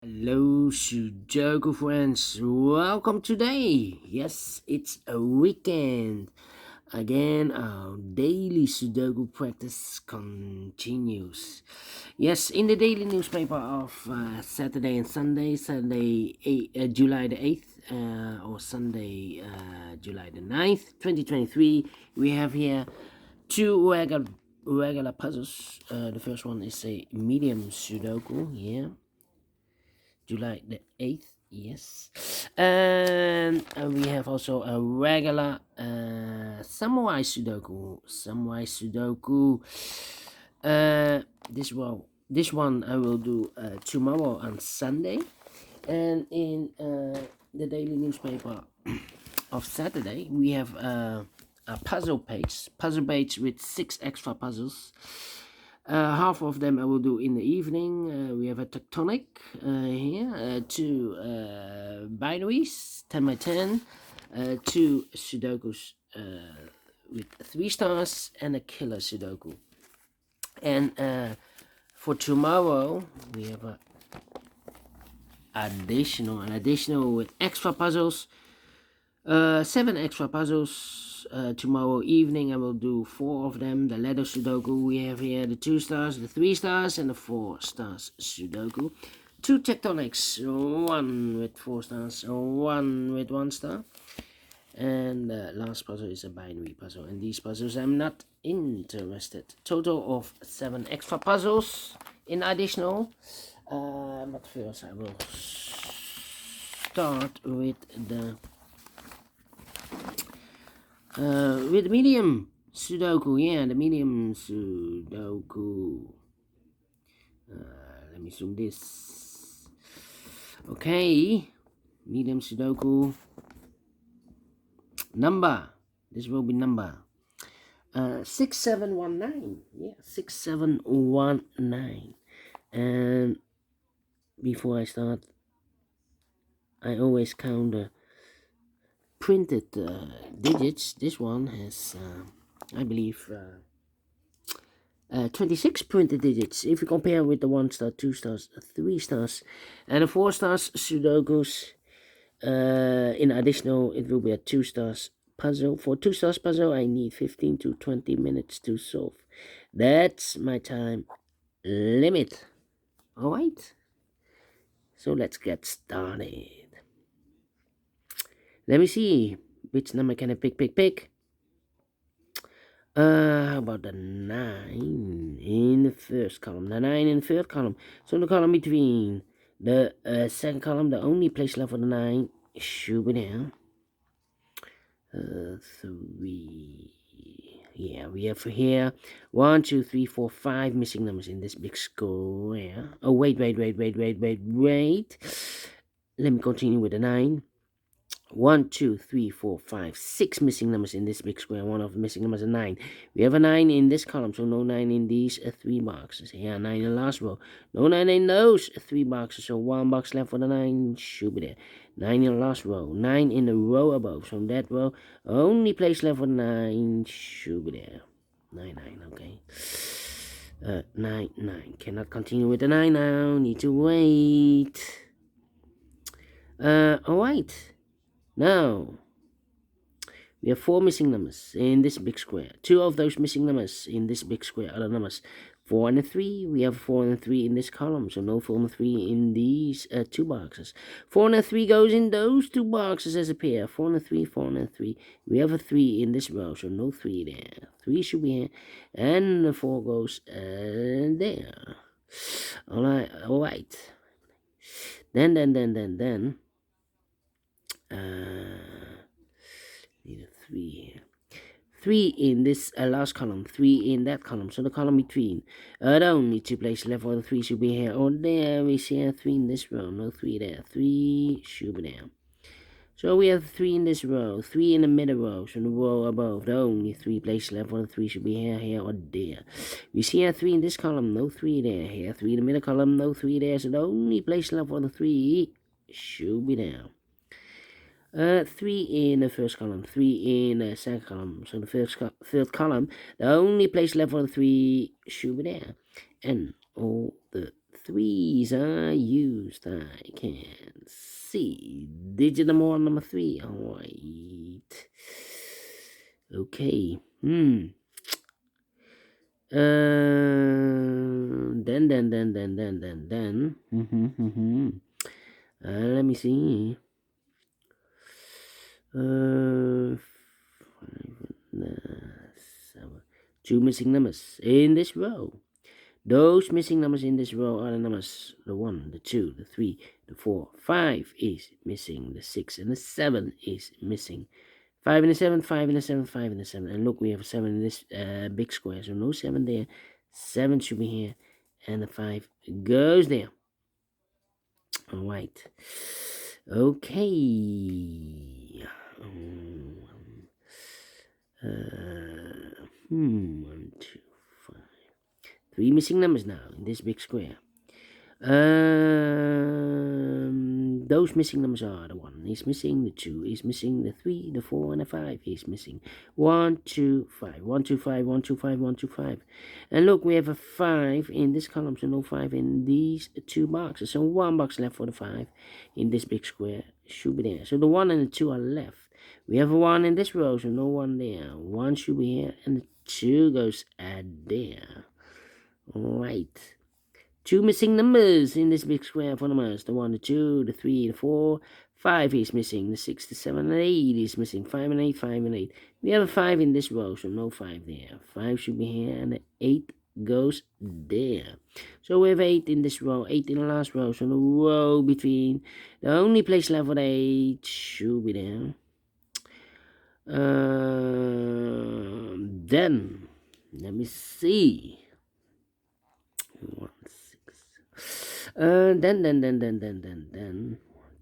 Hello, Sudoku friends. Welcome today. Yes, it's a weekend. Again, our daily Sudoku practice continues. Yes, in the daily newspaper of Saturday and Sunday, July the 8th, or Sunday, July the 9th, 2023, we have here two regular puzzles. The first one is a medium Sudoku, yeah. July the 8th, yes. And we have also a regular Samurai Sudoku. Uh, this one I will do tomorrow on Sunday. And in the daily newspaper of Saturday, we have a puzzle page with 6 extra puzzles. Half of them I will do in the evening. We have a tectonic here, two binaries, 10 by 10, two Sudokus with 3 stars, and a killer Sudoku. And for tomorrow, we have an additional with extra puzzles. 7 extra puzzles. Tomorrow evening I will do 4 of them. The letter Sudoku, we have here the 2 stars, the 3 stars, and the 4 stars Sudoku. 2 tectonics, 1 with 4 stars, 1 with 1 star. And the last puzzle is a binary puzzle. And these puzzles I'm not interested. Total of 7 extra puzzles in additional. But first I will start with the medium Sudoku. Yeah, the medium Sudoku. Let me zoom this. Okay, medium Sudoku. Number. This will be number 6719. Yeah, 6719. And before I start, I always count the printed digits. This one has I believe 26 printed digits if you compare with the 1 star, 2 stars, 3 stars, and the 4 stars Sudokus. In additional, it will be a 2 stars puzzle. For 2 stars puzzle I need 15 to 20 minutes to solve. That's my time limit. Alright, so let's get started. Let me see, which number can I pick? How about the 9 in the first column, the 9 in the third column? So the column between the second column, the only place left for the 9 should be there. 3. Yeah, we have here 1, 2, 3, 4, 5 missing numbers in this big square. Oh, wait. Let me continue with the 9. 1, 2, 3, 4, 5, 6 missing numbers in this big square. One of the missing numbers is 9. We have a 9 in this column, so no 9 in these 3 boxes. Yeah, 9 in the last row. No 9 in those 3 boxes, so 1 box left for the 9 should be there. 9 in the last row. 9 in the row above. So that row, only place left for the 9 should be there. 9, okay. 9. Cannot continue with the 9 now. Need to wait. Alright. Now, we have 4 missing numbers in this big square. 2 of those missing numbers in this big square are the numbers 4 and 3. We have 4 and 3 in this column, so no 4 and 3 in these 2 boxes. 4 and 3 goes in those 2 boxes as a pair. 4 and 3, 4 and 3. We have a 3 in this row, so no 3 there. 3 should be here, and the 4 goes there. Alright. Then. Need a 3 here. 3 in this last column, 3 in that column, so the column between. The only 2 places left for the 3 should be here or there. We see a 3 in this row, no 3 there. 3 should be there. So we have 3 in this row, 3 in the middle row, so the row above. The only 3 places left for the 3 should be here or there. We see a 3 in this column, no 3 there. Here, 3 in the middle column, no 3 there, so the only place left for the 3 should be there. 3 in the first column, 3 in the second column. So the third column, the only place left for the 3 should be there. And all the 3s are used. I can see digit number 1, number 3. All right. Okay. Then. Let me see. Seven. Two missing numbers in this row. Those missing numbers in this row are the numbers: the 1, the 2, the 3, the 4, 5 is missing, the 6 and the 7 is missing. 5 and the 7, 5 and the 7, 5 and the 7. And look, we have a 7 in this big square, so no 7 there. 7 should be here, and the 5 goes there. All right. Okay. 1, 2, 5. 3 missing numbers now in this big square. Those missing numbers are: the 1 is missing, the 2 is missing, the 3, the 4, and the 5 is missing. 1, 2, 5. 1, 2, 5, 1, 2, 5, 1, 2, 5. And look, we have a 5 in this column, so no 5 in these 2 boxes. So 1 box left for the 5 in this big square should be there. So the 1 and the 2 are left. We have a 1 in this row, so no 1 there. 1 should be here, and the 2 goes there. All right. 2 missing numbers in this big square for numbers: the 1, the 2, the 3, the 4, 5 is missing, the 6, the 7, and 8 is missing. 5 and 8, 5 and 8. We have a 5 in this row, so no 5 there. 5 should be here, and the 8 goes there. So we have 8 in this row, 8 in the last row, so the row between. The only place left for the 8 should be there. Then, let me see. 1, 6. Then. 1,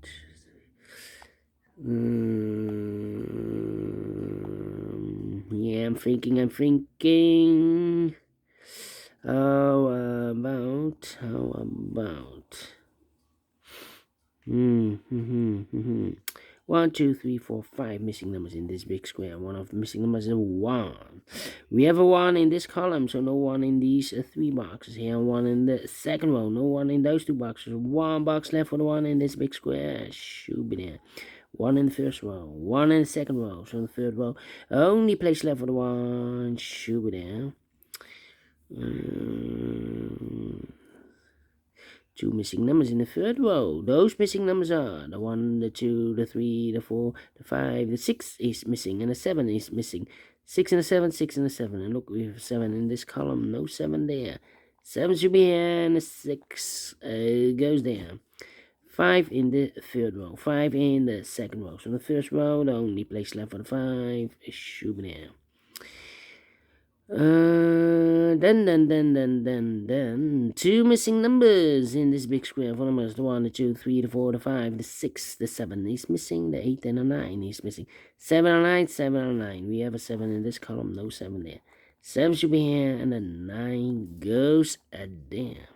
2, 3. Yeah, I'm thinking. How about? 1, 2, 3, 4, 5 missing numbers in this big square. One of the missing numbers is 1. We have a 1 in this column, so no 1 in these 3 boxes here. 1 in the second row, no 1 in those 2 boxes. 1 box left for the 1 in this big square should be there. 1 in the first row, 1 in the second row, so the third row. Only place left for the 1 should be there. 2 missing numbers in the third row. Those missing numbers are: the 1, the 2, the 3, the 4, the 5, the 6 is missing, and the 7 is missing. 6 and the 7, 6 and the 7. And look, we have 7 in this column, no 7 there. 7 should be here, and the 6 goes there. 5 in the third row, 5 in the second row. So the first row, the only place left for the 5 should be there. Then 2 missing numbers in this big square for numbers: the 1, the 2, 3, the 4, the 5, the 6, the 7 is missing, the 8 and the 9 is missing. 7 and 9, 7 and 9. We have a 7 in this column, no 7 there. 7 should be here, and the 9 goes there.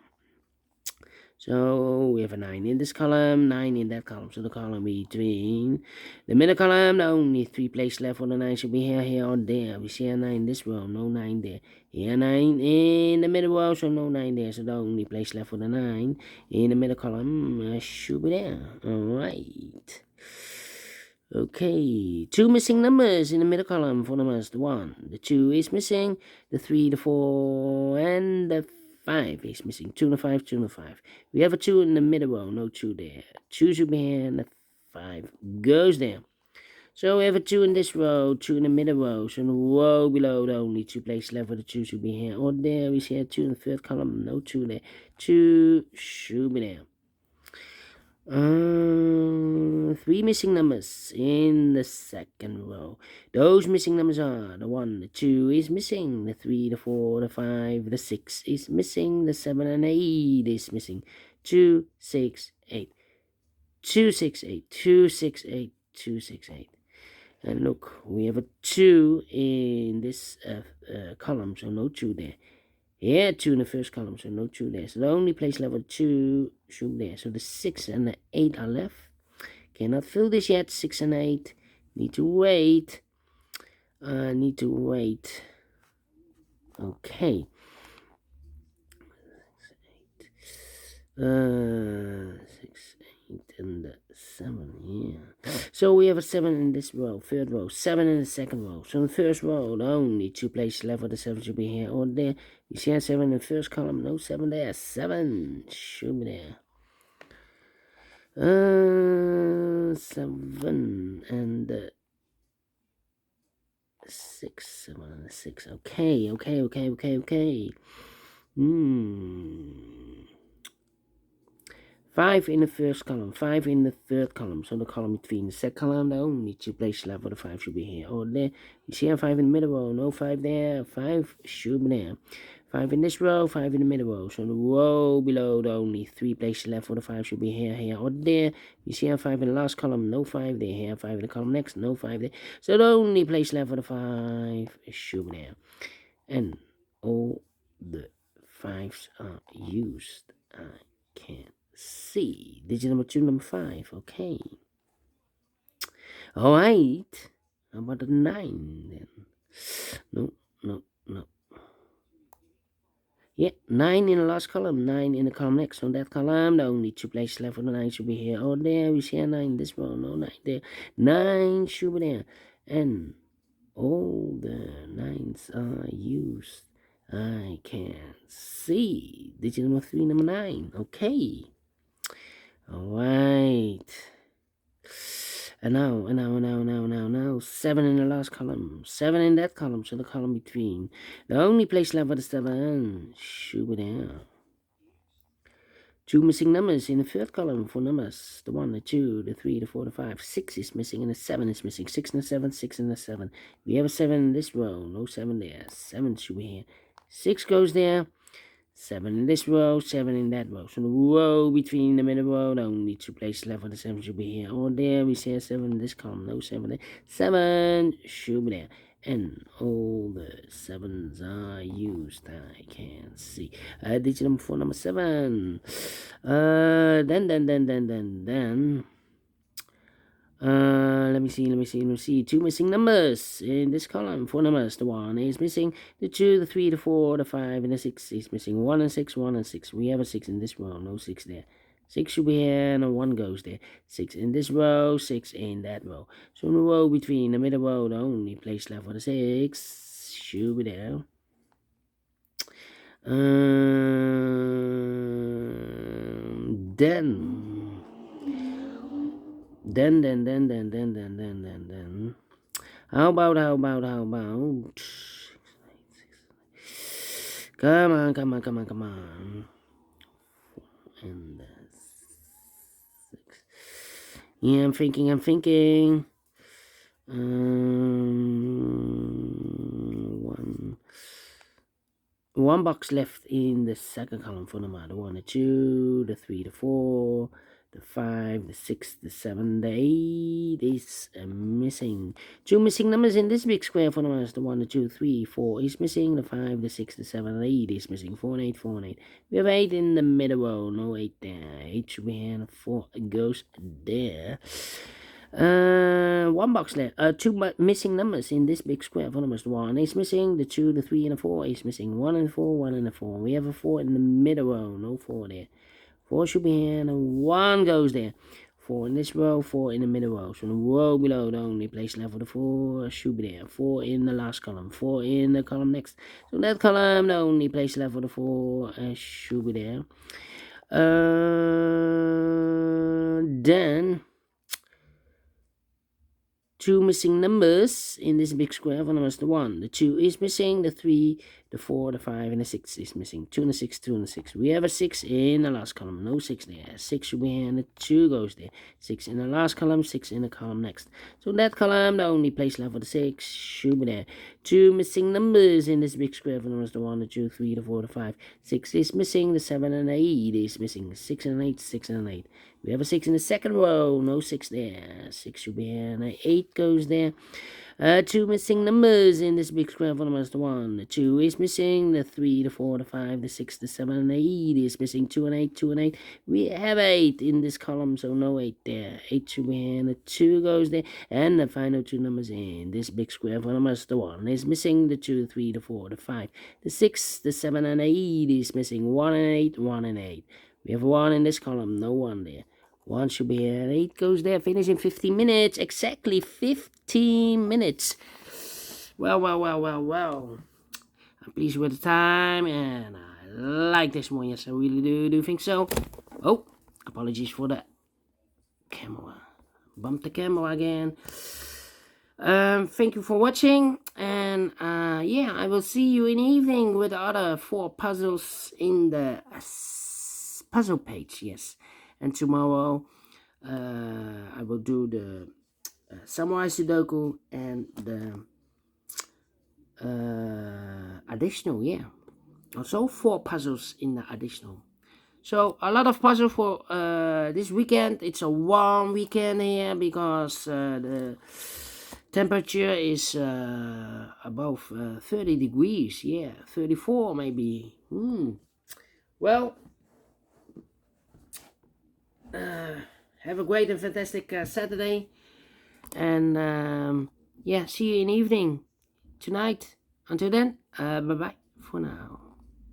So we have a 9 in this column, 9 in that column. So the column between the middle column, the only 3 places left for the 9 should be here, or there. We see a 9 in this row, no 9 there. Here 9 in the middle row, so no 9 there. So the only place left for the 9 in the middle column should be there. Alright. Okay, 2 missing numbers in the middle column for numbers: the 1, the 2 is missing, the 3, the 4, and the 5 is missing. 2 and the 5, 2 and the 5. We have a 2 in the middle row, no 2 there. 2 should be here, and the 5 goes there. So we have a 2 in this row, 2 in the middle row. So in the row below, the only 2 places left for the 2 should be here, or there. We see a 2 in the third column, no 2 there. 2 should be there. 3 missing numbers in the second row. Those missing numbers are: the 1, the 2 is missing, the 3, the 4, the 5, the 6 is missing, the 7 and 8 is missing. 2, 6, 8. 2, 6, 8. 2, 6, 8. 2, 6, 8. And look, we have a 2 in this column, so no 2 there. Yeah, 2 in the first column, so no 2 there. So the only place left for 2 should be there. So the 6 and the 8 are left. Cannot fill this yet. 6 and 8. Need to wait. Okay. 6, 8, and 7, yeah. So we have a 7 in this row, third row, 7 in the second row. So in the first row, the only 2 places left for the 7 should be here or there. You see a 7 in the first column, no 7 there, 7 should be there. 7 and 6, 7 and 6. Okay. 5 in the first column, 5 in the third column. So the column between the second column, the only 2 places left for the 5 should be here or there. You see a 5 in the middle row, no 5 there, 5 should be there. 5 in this row, 5 in the middle row. So the row below, the only 3 places left for the 5 should be here or there. You see a 5 in the last column, no 5 there. Here, 5 in the column next, no 5 there. So the only place left for the 5 should be there. And all the 5s are used. I can't see. Digit number 2, number 5. Okay. Alright. How about the 9 then? No. Yeah, 9 in the last column, 9 in the column next. On that column, the only 2 places left for the 9 should be here or there. We see a 9 this one, no 9 there. 9 should be there. And all the 9s are used. I can see. Digit number 3, number 9. Okay. Alright. And now. 7 in the last column. 7 in that column, so the column between. The only place left for the 7 should be there. 2 missing numbers in the third column for numbers. The 1, the 2, the 3, the 4, the 5. 6 is missing and the 7 is missing. 6 and the 7, 6 and the 7. We have a 7 in this row. No 7 there. 7 should be here. 6 goes there. 7 in this row, 7 in that row. So the row between the middle row, the only 2 places left for the 7 should be here or there. We see a 7 in this column, no 7 there. 7 should be there. And all the 7s are used. I can see. Digit number 4, number 7. Then. Let me see. 2 missing numbers in this column. 4 numbers. The 1 is missing. The 2, the 3, the 4, the 5, and the 6 is missing. 1 and 6, 1 and 6. We have a 6 in this row. No 6 there. 6 should be here, and a 1 goes there. 6 in this row, 6 in that row. So in the row between the middle row, the only place left for the 6 should be there. Then. How about? Come on. And 6. Yeah, I'm thinking. 1 box left in the second column for number. The 1, the 2, the 3, the 4, the 5, the 6, the 7, the 8 is missing. 2 missing numbers in this big square for numbers. The 1, the 2, 3, 4 is missing. The 5, the 6, the 7, the 8 is missing. 4 and 8, 4 and 8. We have 8 in the middle row. No 8 there. 8 should be here and 4 goes there. 1 box left. 2 missing numbers in this big square for numbers. The 1 is missing. The 2, the 3, and the 4 is missing. 1 and 4, 1 and 4. We have a 4 in the middle row. No 4 there. 4 should be here and a 1 goes there. 4 in this row, 4 in the middle row. So the row below, the only place left for the 4 should be there. 4 in the last column. 4 in the column next. So that column, the only place left for the 4 should be there. Then 2 missing numbers in this big square for numbers. The 1, the 2 is missing. The 3, the 4, the 5, and the 6 is missing. 2 and the 6, 2 and the 6. We have a 6 in the last column. No 6 there. 6 should be here and the 2 goes there. 6 in the last column, 6 in the column next. So that column, the only place left for the 6 should be there. 2 missing numbers in this big square for numbers. The 1, the 2, 3, the 4, the 5. 6 is missing. The 7 and the 8 is missing. 6 and an 8, 6 and an 8. We have a 6 in the second row. No 6 there. 6 should be here and the 8 goes there. 2 missing numbers in this big square for numbers. The 1, the 2 is missing. The 3, the 4, the 5, the 6, the 7, and the 8 is missing. 2 and 8, 2 and 8. We have 8 in this column, so no 8 there. 8 should be here and the 2 goes there. And the final 2 numbers in this big square for numbers. The 1 is missing. The 2, the 3, the 4, the 5, the 6, the 7, and the 8 is missing. 1 and 8, 1 and 8. We have 1 in this column, no 1 there. 1 should be here, 8 goes there, finish in 15 minutes, exactly 15 minutes. Well. I'm pleased with the time, and I like this one, yes, I really do think so. Oh, apologies for that. Camera. Bump the camera again. Thank you for watching, and yeah, I will see you in the evening with the other 4 puzzles in the puzzle page, yes. And tomorrow I will do the Samurai Sudoku and the additional, yeah. Also 4 puzzles in the additional. So a lot of puzzle for this weekend. It's a warm weekend here because the temperature is above 30 degrees. Yeah, 34 maybe. Well, have a great and fantastic Saturday. And yeah, see you in the evening tonight. Until then, bye bye for now.